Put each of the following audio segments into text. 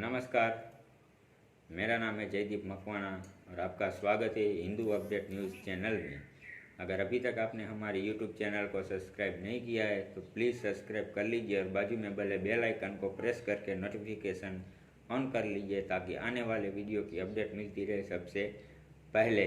नमस्कार, मेरा नाम है जयदीप मकवाना और आपका स्वागत है हिंदू अपडेट न्यूज़ चैनल में। अगर अभी तक आपने हमारे यूट्यूब चैनल को सब्सक्राइब नहीं किया है तो प्लीज़ सब्सक्राइब कर लीजिए और बाजू में बने बेल आइकन को प्रेस करके नोटिफिकेशन ऑन कर लीजिए ताकि आने वाले वीडियो की अपडेट मिलती रहे सबसे पहले।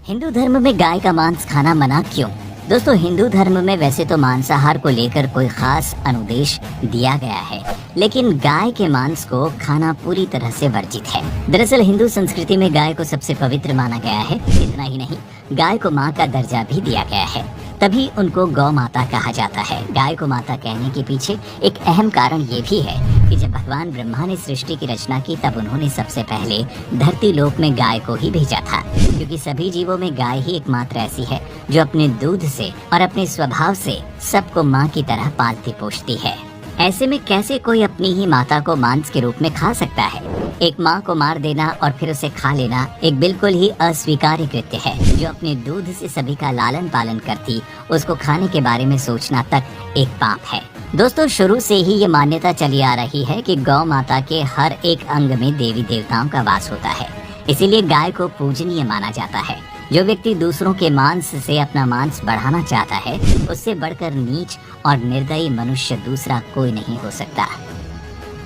हिंदू धर्म में गाय का मांस खाना मना क्यों? दोस्तों, हिंदू धर्म में वैसे तो मांसाहार को लेकर कोई खास अनुदेश दिया गया है, लेकिन गाय के मांस को खाना पूरी तरह से वर्जित है। दरअसल हिंदू संस्कृति में गाय को सबसे पवित्र माना गया है। इतना ही नहीं, गाय को माँ का दर्जा भी दिया गया है, तभी उनको गौ माता कहा जाता है। गाय को माता कहने के पीछे एक अहम कारण ये भी है कि जब भगवान ब्रह्मा ने सृष्टि की रचना की तब उन्होंने सबसे पहले धरती लोक में गाय को ही भेजा था, क्योंकि सभी जीवों में गाय ही एकमात्र ऐसी है जो अपने दूध से और अपने स्वभाव से सबको माँ की तरह पालती पोषती है। ऐसे में कैसे कोई अपनी ही माता को मांस के रूप में खा सकता है? एक माँ को मार देना और फिर उसे खा लेना एक बिल्कुल ही अस्वीकार्य कृत्य है। जो अपने दूध से सभी का लालन पालन करती, उसको खाने के बारे में सोचना तक एक पाप है। दोस्तों, शुरू से ही ये मान्यता चली आ रही है कि गौ माता के हर एक अंग में देवी देवताओं का वास होता है, इसीलिए गाय को पूजनीय माना जाता है। जो व्यक्ति दूसरों के मांस से अपना मांस बढ़ाना चाहता है, उससे बढ़कर नीच और निर्दयी मनुष्य दूसरा कोई नहीं हो सकता।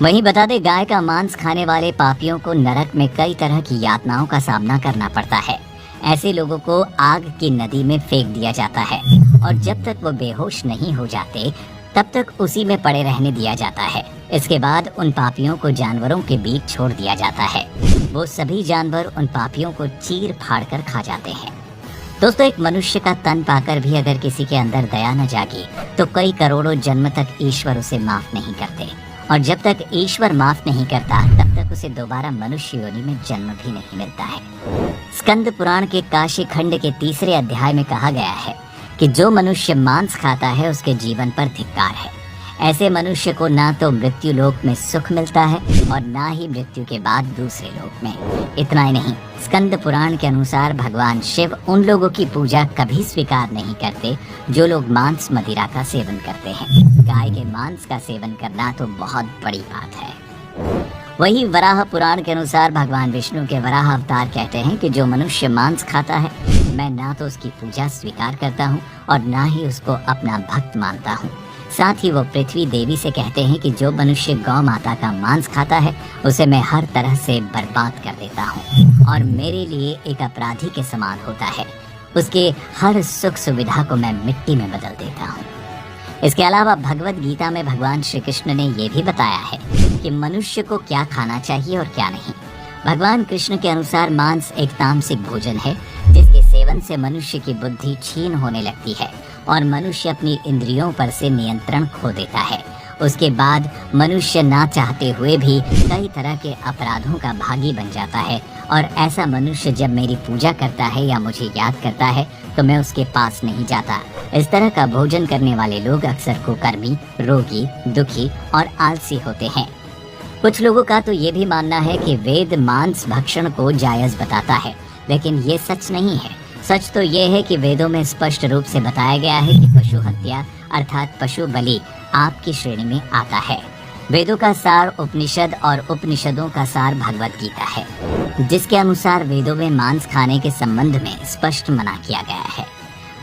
वहीं बता दें, गाय का मांस खाने वाले पापियों को नरक में कई तरह की यातनाओं का सामना करना पड़ता है। ऐसे लोगों को आग की नदी में फेंक दिया जाता है और जब तक वो बेहोश नहीं हो जाते तब तक उसी में पड़े रहने दिया जाता है। इसके बाद उन पापियों को जानवरों के बीच छोड़ दिया जाता है। वो सभी जानवर उन पापियों को चीर फाड़ कर खा जाते हैं। दोस्तों, एक मनुष्य का तन पाकर भी अगर किसी के अंदर दया न जागी तो कई करोड़ों जन्म तक ईश्वर उसे माफ नहीं करते, और जब तक ईश्वर माफ नहीं करता तब तक उसे दोबारा मनुष्य योनि में जन्म भी नहीं मिलता है। स्कंद पुराण के काशी खंड के 3 अध्याय में कहा गया है कि जो मनुष्य मांस खाता है उसके जीवन पर धिक्कार है। ऐसे मनुष्य को ना तो मृत्यु लोक में सुख मिलता है और ना ही मृत्यु के बाद दूसरे लोक में। इतना ही नहीं, स्कंद पुराण के अनुसार भगवान शिव उन लोगों की पूजा कभी स्वीकार नहीं करते जो लोग मांस मदिरा का सेवन करते हैं। गाय के मांस का सेवन करना तो बहुत बड़ी बात है। वही वराह पुराण के अनुसार भगवान विष्णु के वराह अवतार कहते हैं कि जो मनुष्य मांस खाता है, मैं ना तो उसकी पूजा स्वीकार करता हूँ और ना ही उसको अपना भक्त मानता हूँ। साथ ही वो पृथ्वी देवी से कहते हैं कि जो मनुष्य गौ माता का मांस खाता है उसे मैं हर तरह से बर्बाद कर देता हूँ और मेरे लिए एक अपराधी के समान होता है। उसके हर सुख सुविधा को मैं मिट्टी में बदल देता हूँ। इसके अलावा भगवत गीता में भगवान श्री कृष्ण ने ये भी बताया है कि मनुष्य को क्या खाना चाहिए और क्या नहीं। भगवान कृष्ण के अनुसार मांस एक तामसिक भोजन है जिसके सेवन से मनुष्य की बुद्धि क्षीण होने लगती है और मनुष्य अपनी इंद्रियों पर से नियंत्रण खो देता है। उसके बाद मनुष्य ना चाहते हुए भी कई तरह के अपराधों का भागी बन जाता है, और ऐसा मनुष्य जब मेरी पूजा करता है या मुझे याद करता है तो मैं उसके पास नहीं जाता। इस तरह का भोजन करने वाले लोग अक्सर कुकर्मी, रोगी, दुखी और आलसी होते हैं। कुछ लोगों का तो ये भी मानना है कि वेद मांस भक्षण को जायज बताता है, लेकिन ये सच नहीं है। सच तो ये है कि वेदों में स्पष्ट रूप से बताया गया है कि पशु हत्या अर्थात पशु बलि आपकी श्रेणी में आता है। वेदों का सार उपनिषद और उपनिषदों का सार भगवत गीता है, जिसके अनुसार वेदों में मांस खाने के संबंध में स्पष्ट मना किया गया है।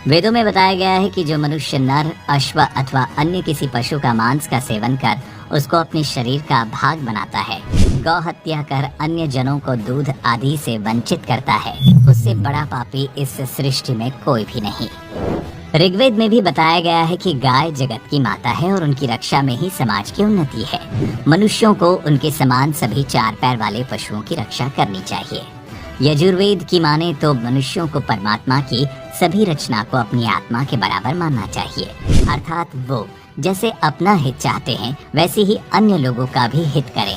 वेदों में बताया गया है कि जो मनुष्य नर, अश्व अथवा अन्य किसी पशु का मांस का सेवन कर उसको अपने शरीर का भाग बनाता है, गौ हत्या कर अन्य जनों को दूध आदि से वंचित करता है, उससे बड़ा पापी इस सृष्टि में कोई भी नहीं। ऋग्वेद में भी बताया गया है कि गाय जगत की माता है और उनकी रक्षा में ही समाज की उन्नति है। मनुष्यों को उनके समान सभी 4 पैर वाले पशुओं की रक्षा करनी चाहिए। यजुर्वेद की माने तो मनुष्यों को परमात्मा की सभी रचना को अपनी आत्मा के बराबर मानना चाहिए, अर्थात वो जैसे अपना हित चाहते हैं वैसे ही अन्य लोगों का भी हित करें।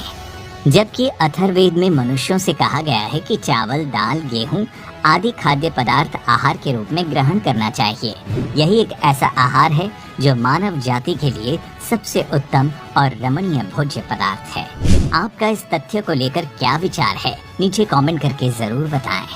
जबकि अथर्ववेद में मनुष्यों से कहा गया है कि चावल, दाल, गेहूं आदि खाद्य पदार्थ आहार के रूप में ग्रहण करना चाहिए। यही एक ऐसा आहार है जो मानव जाति के लिए सबसे उत्तम और रमणीय भोज्य पदार्थ है। आपका इस तथ्य को लेकर क्या विचार है? नीचे कमेंट करके जरूर बताएं।